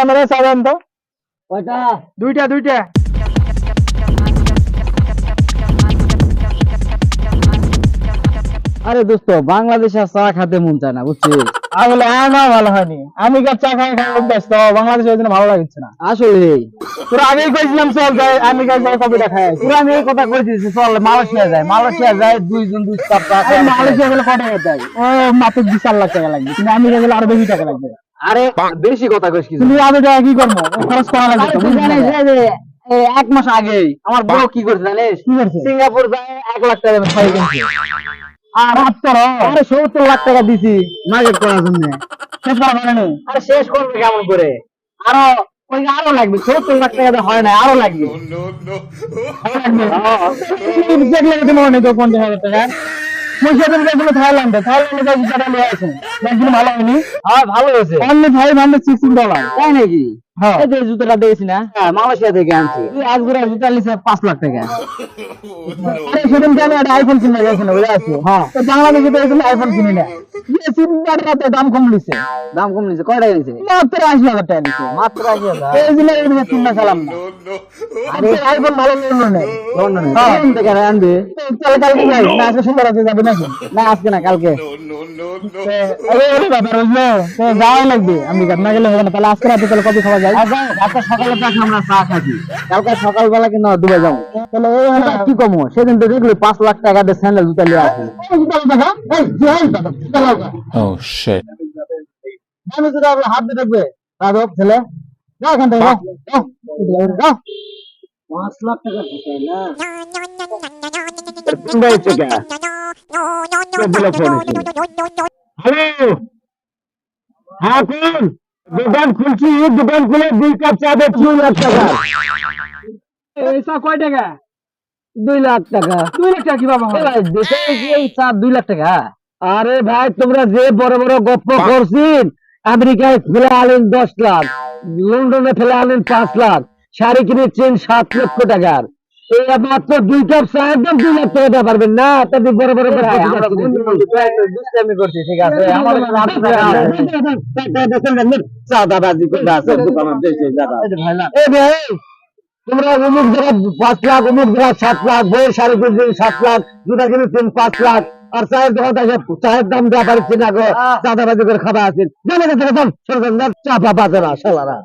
আমরা সাধারণত কয়টা? দুইটা দুইটা। আরে দোস্ত, বাংলাদেশে চা খেতে মন চায় না, বুঝছিস? আসলে আমার ভালো হয়নি, আমি চা খাই খাই অভ্যাস তো, বাংলাদেশে ওই জন্য ভালো লাগছে না। আসলে তোরা আগেই কইছিলাম চল যাই, আমি যাই কপিটা খাই। পুরো আমি এই কথা কইছিস, চল মালয়েশিয়া যায়। মালয়েশিয়া যায়, 2 জন 2 কাপ চা আরে খাই। মালয়েশিয়া গেলে কত টাকা দেয়? ও মাত্র 2-4 লাখ টাকা লাগবে, কিন্তু আমি গেলে আরো বেশি টাকা লাগবে। আরে বেশি কথা কইছিস কি? কিন্তু এত টাকা কি করবো, খরচ করা লাগবে তো, তুই বুঝলি না? জানিস যে 1 মাস আগেই আমার বউ কি করছে জানিস? কি করছে? সিঙ্গাপুর যায় 1 লাখ টাকা দিয়ে খাই কিনছে। আর মাত্র আরে 70 লাখ টাকা দিছি মার্কেট করার জন্য। শেষ করা পারেনি। আরে শেষ করবে কেমন করে? আরো আরো লাগবে, 70 লাখ টাকা দিয়ে হয় না, আরো লাগবে। ভালো লাগবে। দেখলে কিন্তু মনে নেই তো 50,000 টাকা। মুই সেদিন গেছিল থাইল্যান্ডে, থাইল্যান্ডে যাই জুতাটা নিয়ে আসেন, একদিন ভালো হয়নি। হ্যাঁ ভালো হয়েছে। অনলি $516। তাই নাকি? হ্যাঁ। এই যে জুতোটা দিয়েছি না, মালয়েশিয়া থেকে আনছি। তুই আজ করে জুতা নিছে 5 লাখ টাকা। আরে সেদিন আমি একটা আইফোন কিনে গেছিল, বুঝে আছি। হ্যাঁ। তো বাংলাদেশে তো এসে আইফোন কিনি না, সিমটার দাম কম নিছে, দাম কম নিছে, কয় টাকা নিছে? মাত্র 80,000 টাকা নিছে। মাত্র 80,000। এই জন্য এই চিন্তা চালাম না। আরে আইফোন ভালো লোন নেই। লন্ডনে হ্যাঁ। কোন থেকে আনবে? চল কালকে যাই না, আজকে সুন্দর আছে, যাবে নাকি? না আজকে না, কালকে। আরে ওরে বাবা, বুঝলো তো যাওয়াই লাগবে, আমি না গেলে হবে না। তাহলে আজকে রাতে তাহলে কফি খাওয়া যায়। আচ্ছা, আজকে সকালে তো আমরা চা খাচ্ছি, কালকে সকালবেলা কিন্তু দুবাই যাবো। তাহলে কি কমো? সেদিন তো দেখলি 5 লাখ টাকা দিয়ে স্যান্ডেল জুতা নিয়ে আসি। Oh shit. আমি তো হাত দিয়ে থাকবে রাধব ছেলে, যা এখান থেকে, যাও। 5 লাখ টাকা ঢুকাই না। হ্যালো, হ্যাঁ কোন? দোকান খুলছি, দোকান খুলে 2 কাপ চা দে, 3 লাখ টাকা। এইসব কয় টাকা? 2 লাখ টাকা। 2 লাখ টাকা কি বাবা? এ ভাই, দেশে এই চা 2 লাখ টাকা? আরে ভাই, তোমরা যে বড় বড় গপ্প করছিস, আমেরিকায় ফেলে আনেন 10 লাখ, লন্ডনে ফেলে আনেন 5 লাখ, শাড়ি কিনেছেন 7 লক্ষ টাকার, এই মাত্র 2 কাপ চায়ের দাম 2 লাখ টাকা দিতে পারবেন না? তবে বড় বড় গপ্প ভাই, আমরা দুষ্টামি করছি, ঠিক আছে? আমাদের কোনো লাভ টাকা আছে? চাঁদাবাজি করে আছে দোকানের দেশে যারা। এই যে ভাই না, এই ভাই, তোমরা অমুক জায়গায় 5 লাখ, অমুক জায়গায় 7 লাখ, বইয়ের শাড়ি কিনছেন 7 লাখ, জুতা কিনেছেন 5 লাখ, আর চায়ের দোকান থেকে চায়ের দাম দেওয়া পারছেন না গো, চাঁদাবাজি করে খাবার আছেন। জানা গেছে চা পাবা না শালারা।